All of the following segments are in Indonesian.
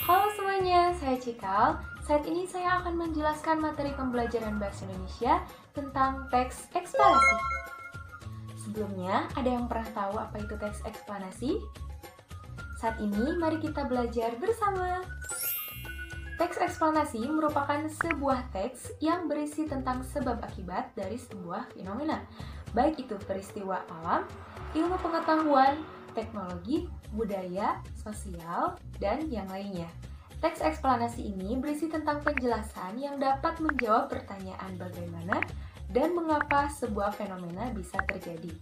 Halo semuanya, saya Cikal. Saat ini saya akan menjelaskan materi pembelajaran Bahasa Indonesia tentang teks eksplanasi. Sebelumnya, ada yang pernah tahu apa itu teks eksplanasi? Saat ini, mari kita belajar bersama. Teks eksplanasi merupakan sebuah teks yang berisi tentang sebab akibat dari sebuah fenomena, baik itu peristiwa alam, ilmu pengetahuan, teknologi, budaya, sosial, dan yang lainnya. Teks eksplanasi ini berisi tentang penjelasan yang dapat menjawab pertanyaan bagaimana dan mengapa sebuah fenomena bisa terjadi.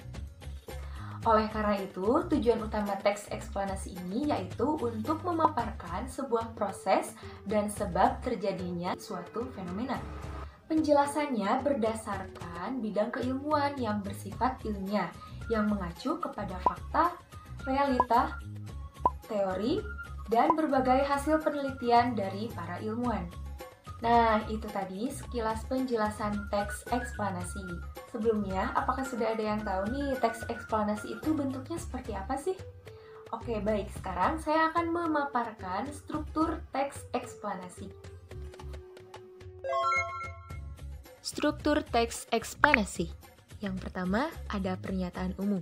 Oleh karena itu, tujuan utama teks eksplanasi ini yaitu untuk memaparkan sebuah proses dan sebab terjadinya suatu fenomena. Penjelasannya berdasarkan bidang keilmuan yang bersifat ilmiah, yang mengacu kepada fakta, realita, teori, dan berbagai hasil penelitian dari para ilmuwan. Nah, itu tadi sekilas penjelasan teks eksplanasi. Sebelumnya, apakah sudah ada yang tahu nih teks eksplanasi itu bentuknya seperti apa sih? Oke, baik. Sekarang saya akan memaparkan struktur teks eksplanasi. Struktur teks eksplanasi. Yang pertama, ada pernyataan umum.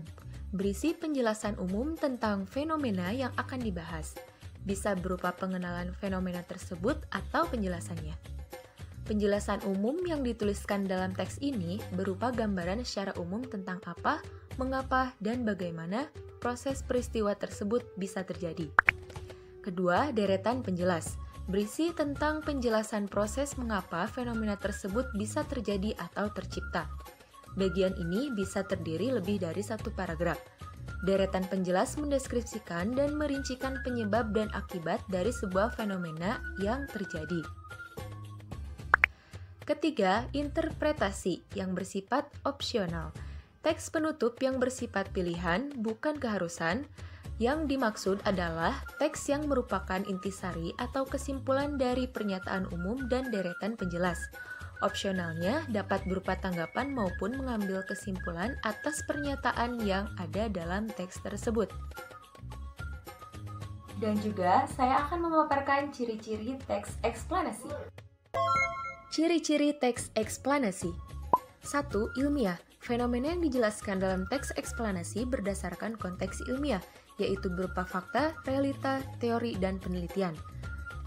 Berisi penjelasan umum tentang fenomena yang akan dibahas. Bisa berupa pengenalan fenomena tersebut atau penjelasannya. Penjelasan umum yang dituliskan dalam teks ini berupa gambaran secara umum tentang apa, mengapa, dan bagaimana proses peristiwa tersebut bisa terjadi. Kedua, deretan penjelas. Berisi tentang penjelasan proses mengapa fenomena tersebut bisa terjadi atau tercipta. Bagian ini bisa terdiri lebih dari satu paragraf. Deretan penjelas mendeskripsikan dan merincikan penyebab dan akibat dari sebuah fenomena yang terjadi. Ketiga, interpretasi yang bersifat opsional. Teks penutup yang bersifat pilihan, bukan keharusan. Yang dimaksud adalah teks yang merupakan intisari atau kesimpulan dari pernyataan umum dan deretan penjelas. Opsionalnya dapat berupa tanggapan maupun mengambil kesimpulan atas pernyataan yang ada dalam teks tersebut. Dan juga saya akan memaparkan ciri-ciri teks eksplanasi. Ciri-ciri teks eksplanasi. 1. Ilmiah. Fenomena yang dijelaskan dalam teks eksplanasi berdasarkan konteks ilmiah, yaitu berupa fakta, realita, teori, dan penelitian.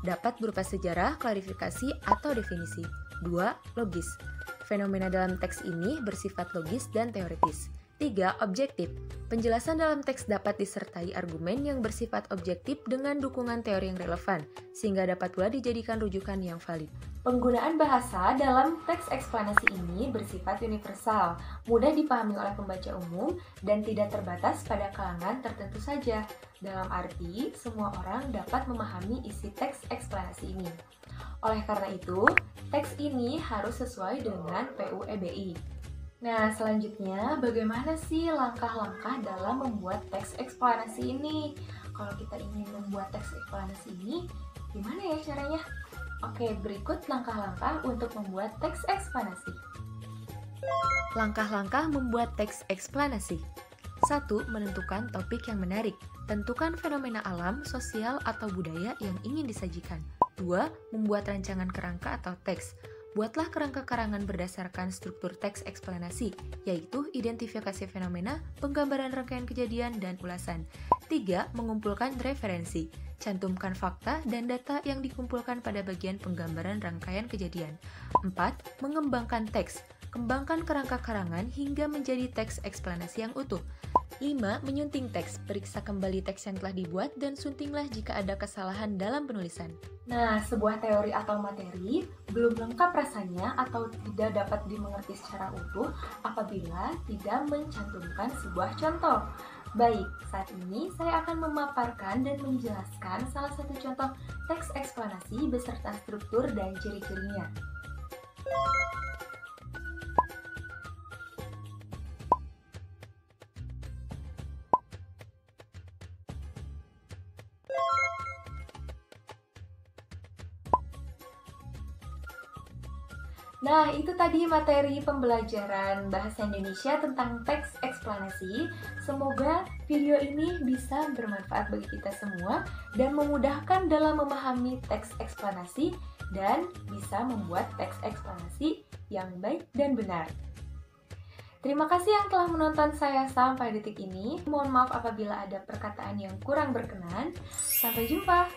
Dapat berupa sejarah, klarifikasi, atau definisi. 2. Logis. Fenomena dalam teks ini bersifat logis dan teoritis. 3. Objektif. Penjelasan dalam teks dapat disertai argumen yang bersifat objektif dengan dukungan teori yang relevan, sehingga dapat pula dijadikan rujukan yang valid. Penggunaan bahasa dalam teks eksplanasi ini bersifat universal, mudah dipahami oleh pembaca umum, dan tidak terbatas pada kalangan tertentu saja. Dalam arti, semua orang dapat memahami isi teks eksplanasi ini. Oleh karena itu, teks ini harus sesuai dengan PUEBI. Nah, selanjutnya, bagaimana sih langkah-langkah dalam membuat teks eksplanasi ini? Kalau kita ingin membuat teks eksplanasi ini, gimana ya caranya? Oke, berikut langkah-langkah untuk membuat teks eksplanasi. Langkah-langkah membuat teks eksplanasi. 1. Menentukan topik yang menarik. Tentukan fenomena alam, sosial, atau budaya yang ingin disajikan. 2. Membuat rancangan kerangka atau teks. Buatlah kerangka karangan berdasarkan struktur teks eksplanasi, yaitu identifikasi fenomena, penggambaran rangkaian kejadian, dan ulasan. 3. Mengumpulkan referensi. Cantumkan fakta dan data yang dikumpulkan pada bagian penggambaran rangkaian kejadian. 4. Mengembangkan teks. Kembangkan kerangka karangan hingga menjadi teks eksplanasi yang utuh. 5. Menyunting teks. Periksa kembali teks yang telah dibuat dan suntinglah jika ada kesalahan dalam penulisan. Nah, sebuah teori atau materi belum lengkap rasanya atau tidak dapat dimengerti secara utuh apabila tidak mencantumkan sebuah contoh. Baik, saat ini saya akan memaparkan dan menjelaskan salah satu contoh teks eksplanasi beserta struktur dan ciri-cirinya. Nah, itu tadi materi pembelajaran Bahasa Indonesia tentang teks eksplanasi. Semoga video ini bisa bermanfaat bagi kita semua dan memudahkan dalam memahami teks eksplanasi dan bisa membuat teks eksplanasi yang baik dan benar. Terima kasih yang telah menonton saya sampai detik ini. Mohon maaf apabila ada perkataan yang kurang berkenan. Sampai jumpa!